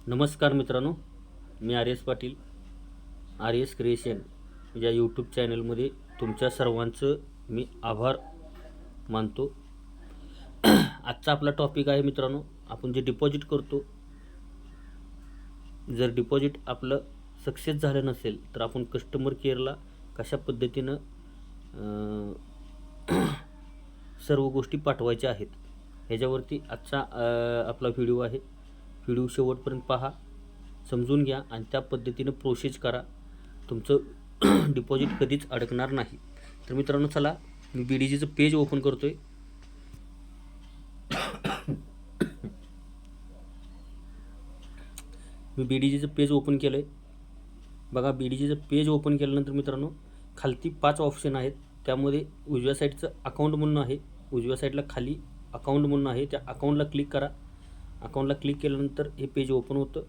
नमस्कार मित्रांनो, मी R S Patil, R S creation या यूट्यूब चॅनलमध्ये तुमच्या सर्वांचं मी आभार मानतो. आजचा आपला टॉपिक आहे मित्रांनो, आपण जे डिपॉझिट करतो, जर डिपॉझिट आपलं सक्सेस झालं नसेल तर आपण कस्टमर केअरला कशा पद्धतीनं सर्व गोष्टी पाठवायच्या आहेत ह्याच्यावरती आजचा आपला व्हिडिओ आहे. व्हिडिओ शेवटपर्यंत पहा, समजून घ्या आणि त्या पद्धतीनं प्रोसेस करा. तुमचं डिपॉझिट कधीच अडकणार नाही. तर मित्रांनो, चला मी BDGचं पेज ओपन करतो आहे. मी BDGचं पेज ओपन केलं आहे. बघा, BDGचं पेज ओपन केल्यानंतर मित्रांनो, खालती 5 ऑप्शन आहेत. त्यामध्ये उजव्या साईडचं अकाउंट म्हणून आहे, उजव्या साईडला खाली अकाउंट म्हणून आहे. त्या अकाउंटला क्लिक करा. अकाउंटला क्लिक केल्यानंतर हे पेज ओपन होतं.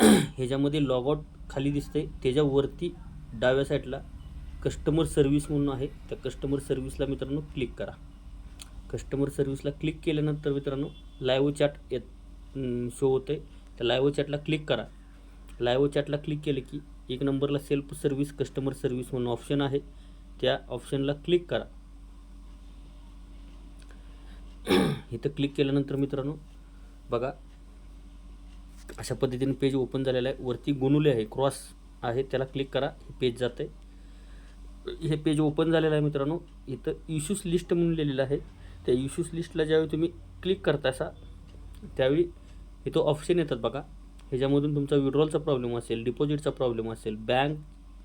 ह्याच्यामध्ये लॉगआउट खाली दिसते, त्याच्यावरती डाव्या साईडला कस्टमर सर्व्हिस म्हणून आहे. त्या कस्टमर सर्व्हिसला मित्रांनो क्लिक करा. कस्टमर सर्व्हिसला क्लिक केल्यानंतर मित्रांनो लाईव्ह चॅट शो होते. त्या लाईव्ह चॅटला क्लिक करा. लाईव्ह चॅटला क्लिक केलं की एक नंबरला सेल्फ सर्व्हिस कस्टमर सर्व्हिस म्हणून ऑप्शन आहे, त्या ऑप्शनला क्लिक करा. इथं क्लिक केल्यानंतर मित्रांनो बघा, अशा पद्धतीने पेज ओपन झालेलं आहे. वरती गुणुले आहे, क्रॉस आहे, त्याला क्लिक करा. हे पेज जातं आहे. हे पेज ओपन झालेलं आहे मित्रांनो. इथं इश्यूज लिस्ट म्हणून लिहिलेलं आहे. त्या इश्यूज लिस्टला ज्यावेळी तुम्ही क्लिक करतासा त्यावेळी इथं ऑप्शन येतात बघा. ह्याच्यामधून तुमचा विड्रॉलचा प्रॉब्लेम असेल, डिपॉझिटचा प्रॉब्लेम असेल, बँक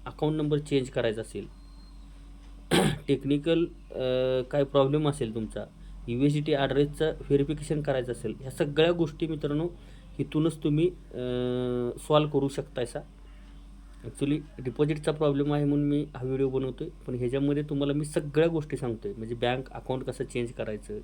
अकाउंट नंबर चेंज करायचा असेल, टेक्निकल काय प्रॉब्लेम असेल तुमचा, USDT ॲड्रेसचं व्हेरिफिकेशन करायचं असेल, ह्या सगळ्या गोष्टी मित्रांनो इथूनच तुम्ही सॉल्व करू शकतायसा. ॲक्च्युली डिपॉझिटचा प्रॉब्लेम आहे म्हणून मी हा व्हिडिओ बनवतो आहे, पण ह्याच्यामध्ये तुम्हाला मी सगळ्या गोष्टी सांगतो आहे. म्हणजे बँक अकाउंट कसं चेंज करायचं,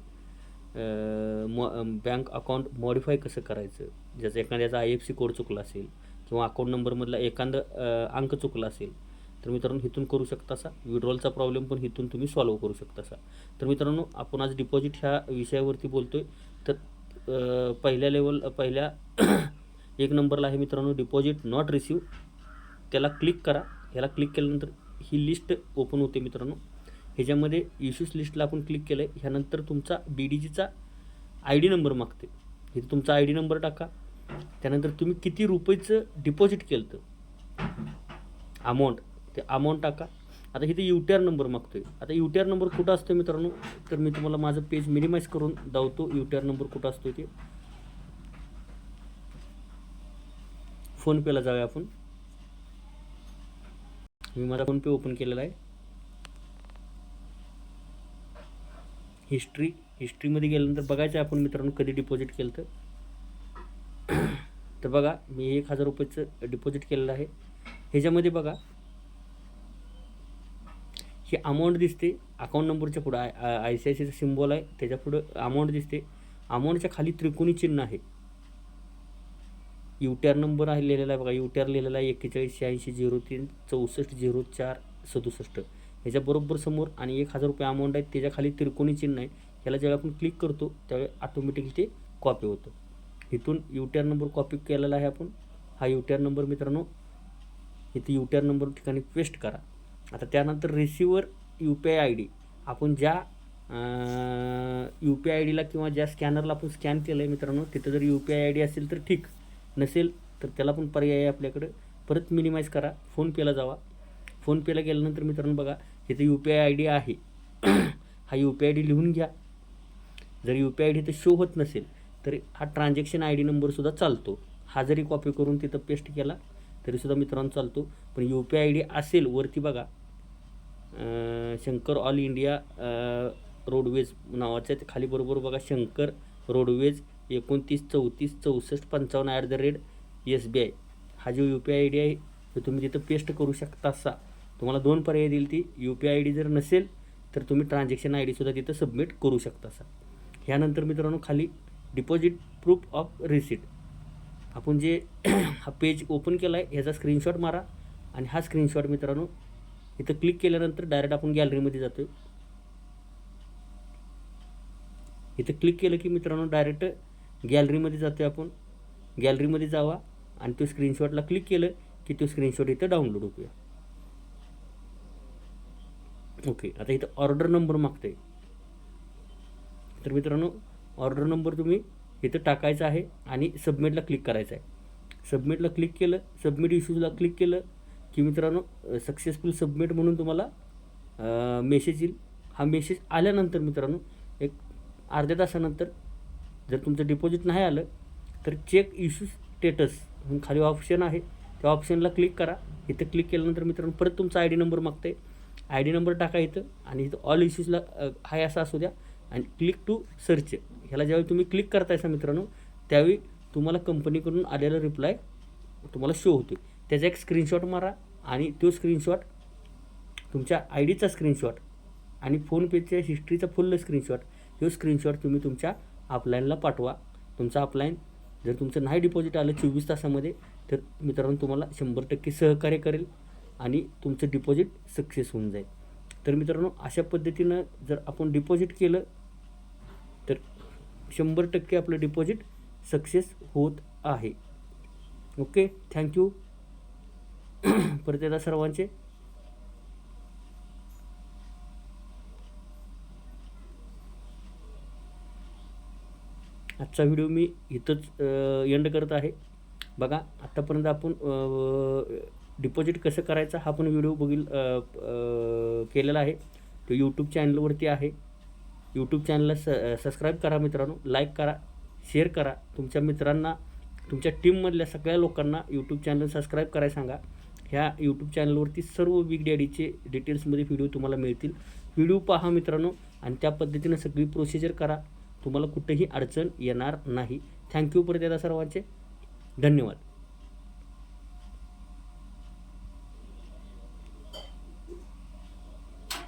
बँक अकाउंट मॉडिफाय कसं करायचं, ज्याचा एखाद्याचा IFSC कोड चुकला असेल किंवा अकाउंट नंबरमधला एखादं अंक चुकला असेल तर मित्रांनो इथून करू शकतासा. विड्रॉलचा प्रॉब्लेम पण इथून तुम्ही सॉल्व करू शकतासा. तर मित्रांनो, आपण आज डिपॉझिट ह्या विषयावरती बोलतो आहे. तर पहिल्या एक नंबरला आहे मित्रांनो डिपॉझिट नॉट रिसीव, त्याला क्लिक करा. ह्याला क्लिक केल्यानंतर ही लिस्ट ओपन होते मित्रांनो. ह्याच्यामध्ये इश्यूज लिस्टला आपण क्लिक केलं आहे. ह्यानंतर तुमचा BDGचा ID नंबर मागते. इथे तुमचा ID नंबर टाका. त्यानंतर तुम्ही किती रुपयेचं डिपॉझिट केलं तर अमाऊंट, ते अमाऊंट टाका. आता इथे UTR नंबर मागतो आहे. आता UTR नंबर कुठं असतो मित्रांनो, तर मी तुम्हाला माझं पेज मिनिमाइज करून दावतो. UTR नंबर कुठं असतो ते. फोनपेला जाऊया आपण. मी माझा फोनपे ओपन केलेला आहे. हिस्ट्रीमध्ये गेल्यानंतर बघायचं आपण मित्रांनो कधी डिपॉझिट केलं तर बघा, मी 1000 रुपयेचं डिपॉझिट केलेलं आहे. ह्याच्यामध्ये बघा ही अमाऊंट दिसते. अकाउंट नंबरच्या पुढं ICICIचं सिम्बॉल आहे, त्याच्या पुढं अमाऊंट दिसते. अमाऊंटच्या खाली त्रिकोणी चिन्ह आहे. UTR नंबर आहे लिहिलेला आहे बघा. UTR लिहिलेला आहे 418603640467. ह्याच्याबरोबर समोर आणि 1000 रुपये अमाऊंट आहे, त्याच्या खाली त्रिकोणी चिन्ह आहे. ह्याला जेव्हा आपण क्लिक करतो त्यावेळी ऑटोमॅटिकली ते कॉपी होतं. इथून UTR नंबर कॉपी केलेला आहे आपण. हा UTR नंबर मित्रांनो इथे UTR नंबर ठिकाणी पेस्ट करा. आता त्यानंतर रिसिव्हर UPI ID, आपण ज्या UPI ID ला किंवा ज्या स्कॅनरला आपण स्कॅन केलं आहे मित्रांनो, तिथं जर UPI ID असेल तर ठीक, नसेल तर त्याला पण पर्याय आहे आपल्याकडं. परत मिनिमाइज करा. फोनपेला जावा. फोनपेला गेल्यानंतर मित्रांनो बघा इथे UPI ID आहे. हा UPI ID लिहून घ्या. जर UPI ID इथं शो होत नसेल तर हा ट्रान्झॅक्शन ID नंबरसुद्धा चालतो. हा जरी कॉपी करून तिथं पेस्ट केला तरीसुद्धा मित्रांनो चालतो. पण UPI ID असेल वरती बघा, शंकर ऑल इंडिया रोडवेज नावाच्या खाली बरोबर बघा, शंकर रोडवेज 29346455 @SBI हा जो UPI ID आहे तो तुम्ही तिथं पेस्ट करू शकता. असा तुम्हाला 2 पर्याय देईल. ती UPI ID जर नसेल तर तुम्ही ट्रान्झॅक्शन ID सुद्धा तिथं सबमिट करू शकता. असा ह्यानंतर मित्रांनो खाली डिपॉझिट प्रूफ ऑफ रिसीट, आपण जे हा पेज ओपन केला आहे ह्याचा स्क्रीनशॉट मारा आणि हा स्क्रीनशॉट मित्रांनो इथं क्लिक केल्यानंतर डायरेक्ट आपण गॅलरीमध्ये जातो. इथं क्लिक केलं की मित्रांनो डायरेक्ट गॅलरीमध्ये जातो आपण. गॅलरीमध्ये जावा आणि तो स्क्रीनशॉटला क्लिक केलं की तो स्क्रीनशॉट इथं डाउनलोड होतोय. ओके, आता इथं ऑर्डर नंबर मागते. तर मित्रांनो ऑर्डर नंबर तुम्ही इथं टाकायचा आहे आणि सबमिटला क्लिक करायचं आहे. सबमिटला क्लिक केलं, सबमिट इश्यूजला क्लिक केलं की मित्रांनो सक्सेसफुल सबमिट म्हणून तुम्हाला मेसेज येईल. हा मेसेज आल्यानंतर मित्रांनो एक अर्ध्या तासानंतर जर तुमचं डिपॉझिट नाही आलं तर चेक इश्यू स्टेटस म्हणून खाली ऑप्शन आहे, त्या ऑप्शनला क्लिक करा. इथं क्लिक केल्यानंतर मित्रांनो परत तुमचा आय डी नंबर मागते. आय डी नंबर टाका इथं आणि इथं ऑल इश्यूजला हाय असं असू द्या आणि क्लिक टू सर्च. ह्याला ज्यावेळी तुम्ही क्लिक करतायसा मित्रांनो त्यावेळी तुम्हाला कंपनीकडून आलेला रिप्लाय तुम्हाला शो होतो. त्याचा एक स्क्रीनशॉट मारा आणि तो स्क्रीनशॉट तुमच्या आय डीचा स्क्रीनशॉट आणि फोनपेच्या हिस्ट्रीचा फुल स्क्रीनशॉट, तो स्क्रीनशॉट तुम्ही तुमच्या अपलाईनला पाठवा. तुमचा अपलाईन जर तुमचं नाही डिपॉझिट आलं 24 तासामध्ये तर मित्रांनो तुम्हाला 100% सहकार्य करेल आणि तुमचं डिपॉझिट सक्सेस होऊन जाईल. तर मित्रांनो अशा पद्धतीनं जर आपण डिपॉझिट केलं तर 100% आपलं डिपॉझिट सक्सेस होत आहे. ओके, थँक्यू परत एकदा सर्वांचे. आजचा व्हिडिओ मी इथंच एंड करत आहे. बघा आत्तापर्यंत आपण डिपॉझिट कसं करायचं हा पण व्हिडिओ केलेला आहे. तो यूट्यूब चॅनलवरती आहे. यूट्यूब चॅनलला सबस्क्राईब करा मित्रांनो, लाईक करा, शेअर करा. तुमच्या मित्रांना, तुमच्या टीममधल्या सगळ्या लोकांना यूट्यूब चॅनल सबस्क्राईब करायला सांगा. ह्या यूट्यूब चॅनलवरती सर्व बिग डॅडीचे डिटेल्समध्ये व्हिडिओ तुम्हाला मिळतील. व्हिडिओ पहा मित्रांनो आणि त्या पद्धतीनं सगळी प्रोसिजर करा. तुम्हाला कुठेही अडचण येणार नाही. थँक्यू परत एकदा सर्वांचे धन्यवाद.